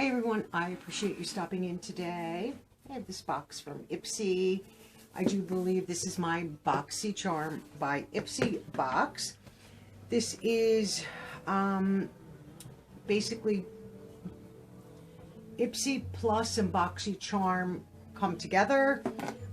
Hi everyone, I appreciate you stopping in today. I have this box from Ipsy. I do believe this is my Boxycharm by Ipsy box. This is basically Ipsy Plus and Boxycharm come together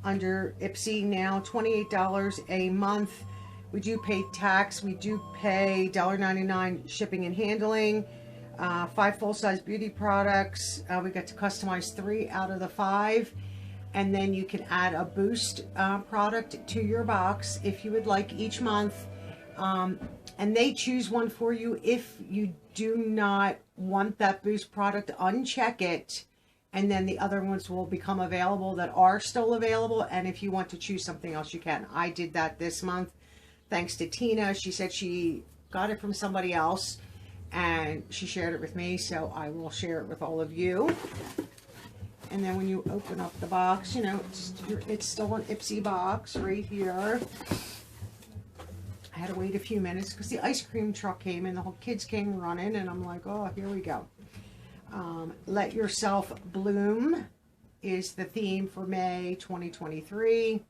under Ipsy now, $28 a month. We do pay tax, we do pay $1.99 shipping and handling. 5 full-size beauty products. We got to customize 3 out of the 5, and then you can add a boost product to your box if you would like each month, and they choose one for you. If you do not want that boost product, uncheck it, and then the other ones will become available that are still available, and if you want to choose something else, you can. I did that this month thanks to Tina. She said she got it from somebody else and she shared it with me, so I will share it with all of you. And then when you open up the box, you know, it's still an Ipsy box right here. I had to wait a few minutes because the ice cream truck came and the whole kids came running, and I'm like, oh, here we go. Let Yourself Bloom is the theme for May 2023.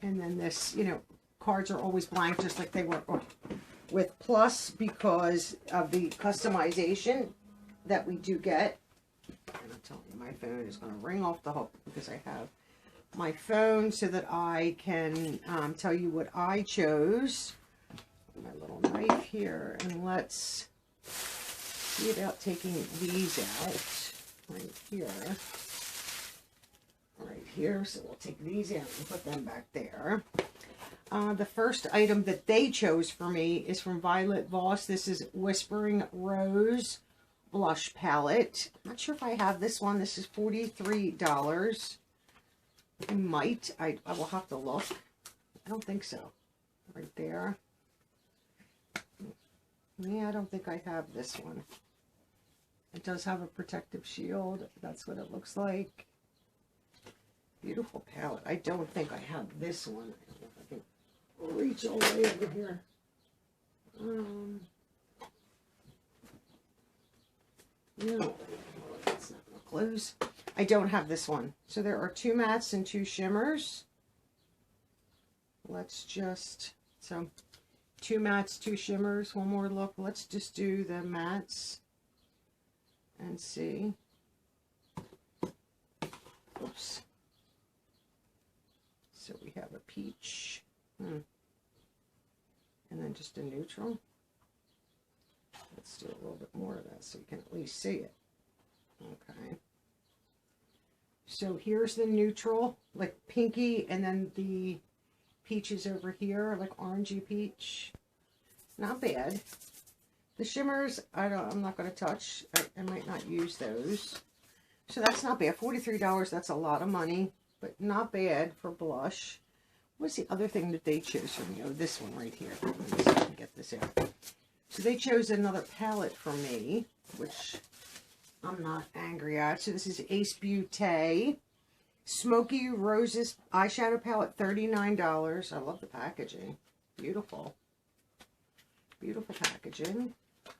And then this, you know, cards are always blank just like they were with Plus because of the customization that we do get. And I'm telling you, my phone is going to ring off the hook because I have my phone so that I can tell you what I chose. My little knife here, and let's see about taking these out right here. Right here, so we'll take these out and put them back there. The first item that they chose for me is from Violet Voss. This is Whispering Rose Blush Palette. I'm not sure if I have this one. This is $43. I might. I will have to look. I don't think so. Right there. Yeah, I don't think I have this one. It does have a protective shield. That's what it looks like. Beautiful palette. I don't think I have this one. I don't know if I can reach all the way over here. No, that's not going to close. I don't have this one. So there are 2 mattes and 2 shimmers. Let's just, so 2 mattes, 2 shimmers. One more look. Let's just do the mattes and see. Oops. So we have a peach, and then just a neutral. Let's do a little bit more of that so you can at least see it. Okay. So here's the neutral, like pinky, and then the peach is over here, like orangey peach. Not bad. The shimmers, I'm not going to touch. I might not use those. So that's not bad. $43, that's a lot of money, but not bad for blush. What's the other thing that they chose for me? Oh, this one right here. Let me see if I can get this out. So they chose another palette for me, which I'm not angry at. So this is Ace Beauté Smoky Roses eyeshadow palette, $39. I love the packaging. Beautiful. Beautiful packaging.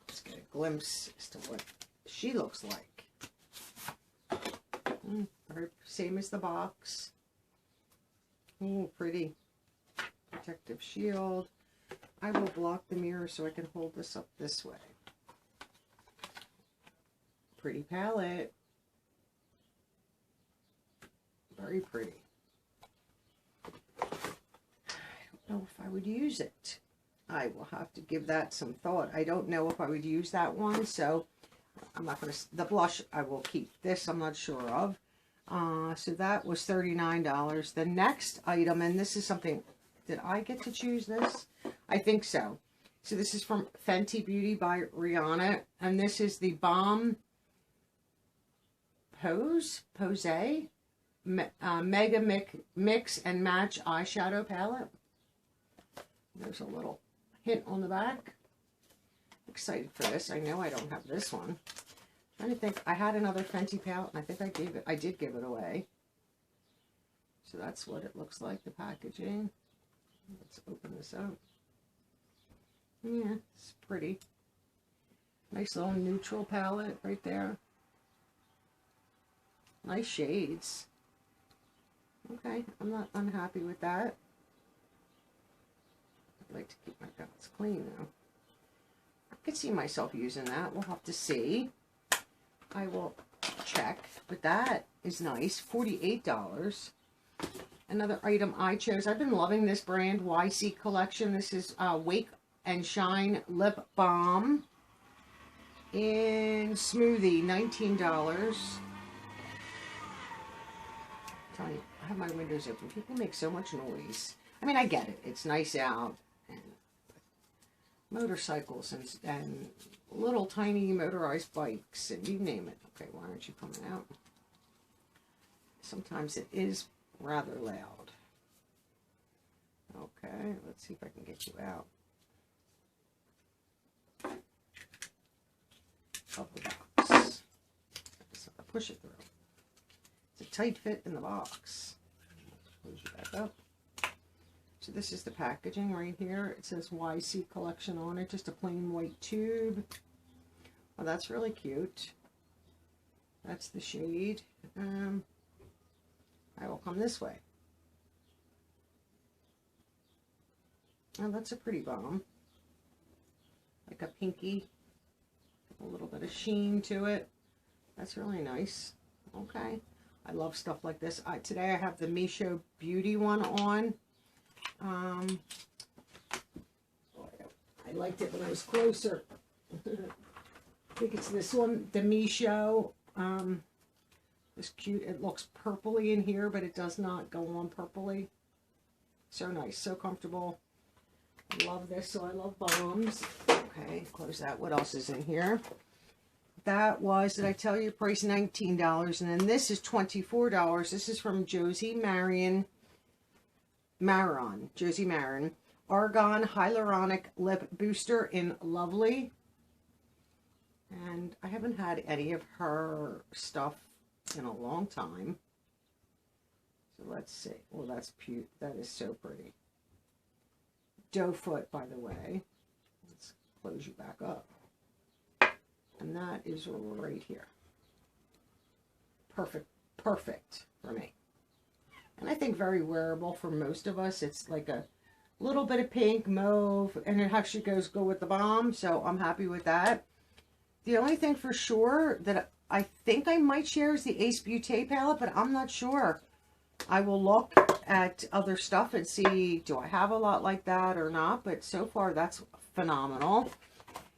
Let's get a glimpse as to what she looks like. Same as the box. Oh, pretty. Protective shield. I will block the mirror so I can hold this up this way. Pretty palette. Very pretty. I don't know if I would use it. I will have to give that some thought. I don't know if I would use that one, so I'm not going to, the blush I will keep. This I'm not sure of. So that was $39. The next item, and this is something, did I get to choose this? I think so. So this is from Fenty Beauty by Rihanna, and this is the Balm Pose Mega Mix and Match eyeshadow palette. There's a little hint on the back. Excited for this. I know I don't have this one. I'm trying to think. I had another Fenty palette, and I think I did give it away. So that's what it looks like, the packaging. Let's open this up. Yeah, it's pretty. Nice little neutral palette right there. Nice shades. Okay, I'm not unhappy with that. I'd like to keep my palettes clean though. I could see myself using that. We'll have to see. I will check, but that is nice. $48. Another item I chose. I've been loving this brand, YC Collection. This is Wake and Shine Lip Balm in Smoothie, $19. I'm telling you, I have my windows open. People make so much noise. I mean, I get it. It's nice out. And motorcycles and little tiny motorized bikes and you name it. Okay, why aren't you coming out? Sometimes it is rather loud. Okay, let's see if I can get you out of the box. Just have to push it through. It's a tight fit in the box. Close you back up. So this is the packaging right here. It says YC Collection on it, just a plain white tube. Well, that's really cute. That's the shade. I will come this way. Oh, that's a pretty balm. Like a pinky. A little bit of sheen to it. That's really nice. Okay. I love stuff like this. Today I have the Misho Beauty one on. I liked it when I was closer. I think it's this one, the Misho. It's cute. It looks purpley in here, but it does not go on purpley. So nice, so comfortable. I love this, so I love balms. Okay, close that. What else is in here? That was, did I tell you, price $19, and then this is $24. This is from Josie Maron. Josie Maron. Argan Hyaluronic Lip Booster in Lovely. And I haven't had any of her stuff in a long time. So let's see. Well, that's cute. That is so pretty. Doe foot, by the way. Let's close you back up. And that is right here. Perfect. Perfect for me. And I think very wearable for most of us. It's like a little bit of pink, mauve, and it actually goes good with the balm. So I'm happy with that. The only thing for sure that I think I might share is the Ace Beauté palette, but I'm not sure. I will look at other stuff and see, do I have a lot like that or not? But so far, that's phenomenal.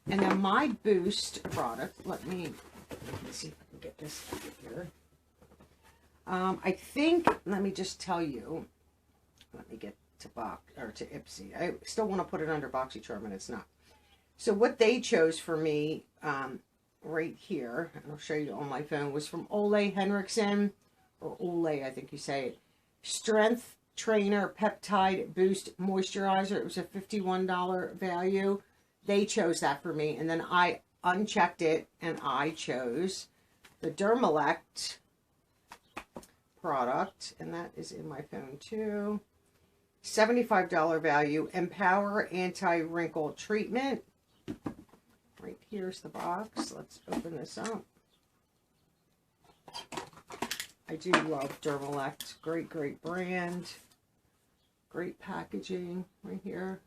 And then my Boost product, let me see if I can get this out of here. I think, let me just tell you, let me get to Ipsy. I still want to put it under Boxycharm, and it's not. So what they chose for me right here, and I'll show you on my phone, was from Ole Henriksen, or Ole, I think you say it. Strength Trainer Peptide Boost Moisturizer. It was a $51 value. They chose that for me, and then I unchecked it, and I chose the Dermalect product, and that is in my phone too. $75 value. Empower Anti-Wrinkle Treatment. Right here's the box. Let's open this up. I do love Dermalect. Great, great brand. Great packaging right here.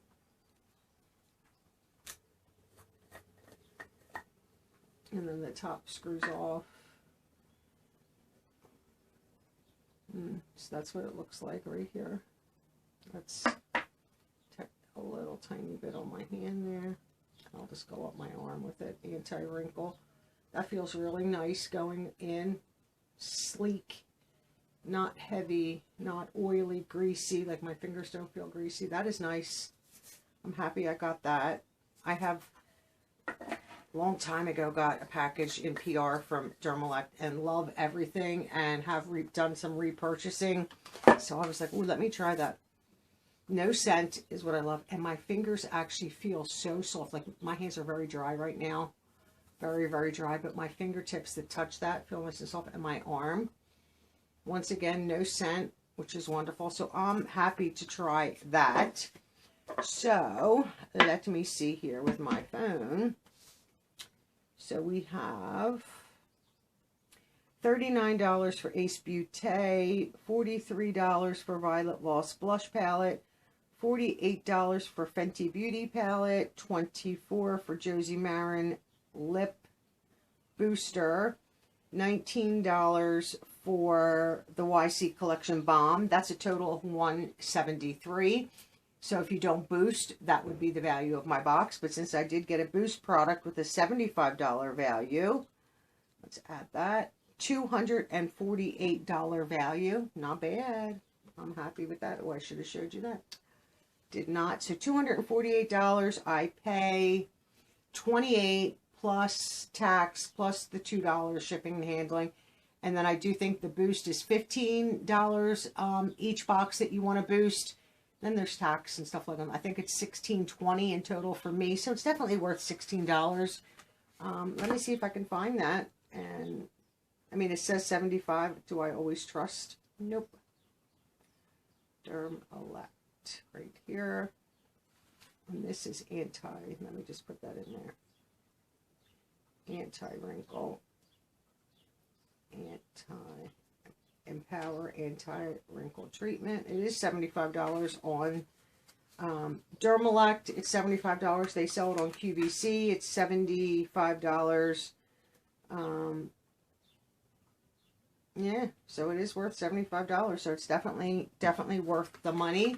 And then the top screws off. So that's what it looks like right here. Let's take a little tiny bit on my hand there. I'll just go up my arm with it. Anti-wrinkle. That feels really nice going in. Sleek. Not heavy. Not oily, greasy. Like my fingers don't feel greasy. That is nice. I'm happy I got that. I have, a long time ago, got a package in PR from Dermalect and love everything and have done some repurchasing. So I was like, ooh, let me try that. No scent is what I love. And my fingers actually feel so soft. Like my hands are very dry right now. Very, very dry. But my fingertips that touch that feel nice and soft. And my arm, once again, no scent, which is wonderful. So I'm happy to try that. So let me see here with my phone. So we have $39 for Ace Beauté, $43 for Violet Voss Blush Palette, $48 for Fenty Beauty Palette, $24 for Josie Maran Lip Booster, $19 for the YC Collection Balm. That's a total of $173. So if you don't boost, that would be the value of my box. But since I did get a boost product with a $75 value, let's add that. $248 value. Not bad. I'm happy with that. Oh, I should have showed you that. Did not. So $248. I pay $28 plus tax plus the $2 shipping and handling. And then I do think the boost is $15 each box that you want to boost. Then there's tax and stuff like that. I think it's $16.20 in total for me. So it's definitely worth $16. Let me see if I can find that. And I mean, it says 75. Do I always trust? Nope. Derm Elect right here. And this is anti. Let me just put that in there. Anti-wrinkle. Empower anti-wrinkle treatment. It is $75 on Dermalect. It's $75. They sell it on QVC. It's $75. Yeah, so it is worth $75. So it's definitely worth the money.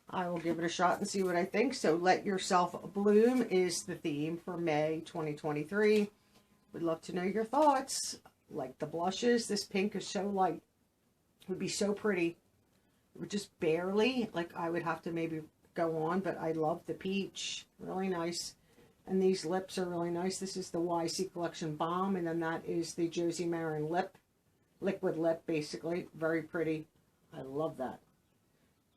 I will give it a shot and see what I think. So Let Yourself Bloom is the theme for May 2023. Would love to know your thoughts. Like the blushes, this pink is so light. It would be so pretty. It would just barely, like I would have to maybe go on, but I love the peach. Really nice. And these lips are really nice. This is the YC Collection Balm, and then that is the Josie Maran liquid lip, basically. Very pretty. I love that.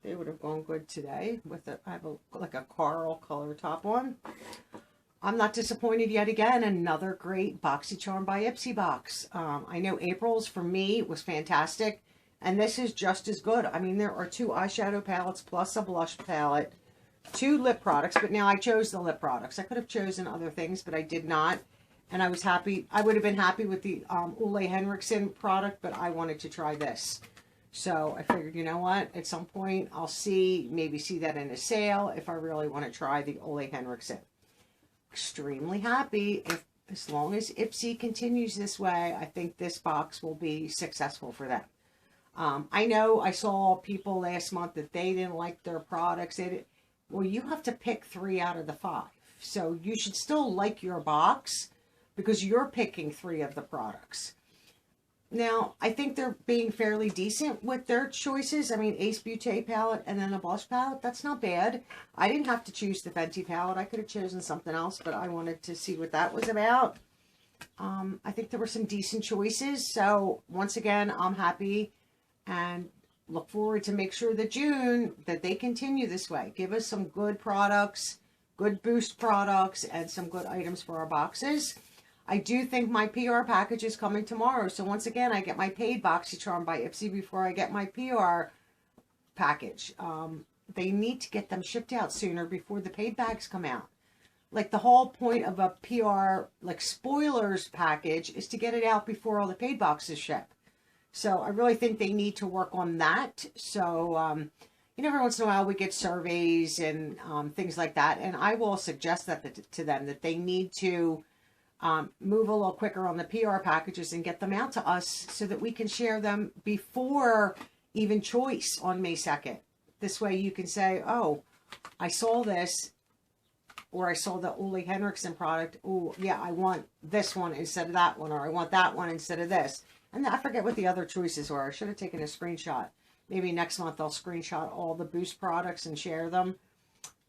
They would have gone good today with I have like a coral color top on. I'm not disappointed yet again. Another great Boxycharm by Ipsy box. I know April's for me was fantastic, and this is just as good. I mean, there are 2 eyeshadow palettes plus a blush palette, 2 lip products, but now I chose the lip products. I could have chosen other things, but I did not, and I was happy. I would have been happy with the Ole Henriksen product, but I wanted to try this. So I figured, you know what, at some point I'll maybe see that in a sale if I really want to try the Ole Henriksen. Extremely happy. As long as Ipsy continues this way, I think this box will be successful for them. I know I saw people last month that they didn't like their products. Well, you have to pick 3 out of the 5. So you should still like your box because you're picking 3 of the products. Now, I think they're being fairly decent with their choices. I mean, Ace Beauté palette and then a blush palette, that's not bad. I didn't have to choose the Fenty palette. I could have chosen something else, but I wanted to see what that was about. I think there were some decent choices. So, once again, I'm happy and look forward to make sure that June, that they continue this way. Give us some good products, good boost products, and some good items for our boxes. I do think my PR package is coming tomorrow. So once again, I get my paid Boxycharm by Ipsy before I get my PR package. They need to get them shipped out sooner before the paid bags come out. Like the whole point of a PR, like spoilers package, is to get it out before all the paid boxes ship. So I really think they need to work on that. So, you know, every once in a while we get surveys and things like that. And I will suggest that to them that they need to move a little quicker on the PR packages and get them out to us so that we can share them before even choice on May 2nd. This way you can say, oh, I saw this, or I saw the Ole Henriksen product. Oh, yeah, I want this one instead of that one, or I want that one instead of this. And I forget what the other choices were. I should have taken a screenshot. Maybe next month I'll screenshot all the Boost products and share them.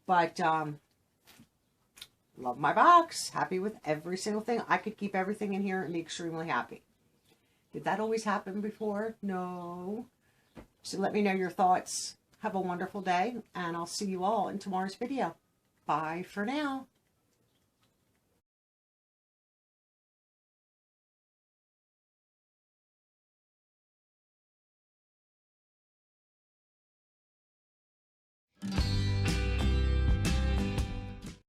But, love my box. Happy with every single thing. I could keep everything in here and be extremely happy. Did that always happen before? No. So let me know your thoughts. Have a wonderful day, and I'll see you all in tomorrow's video. Bye for now.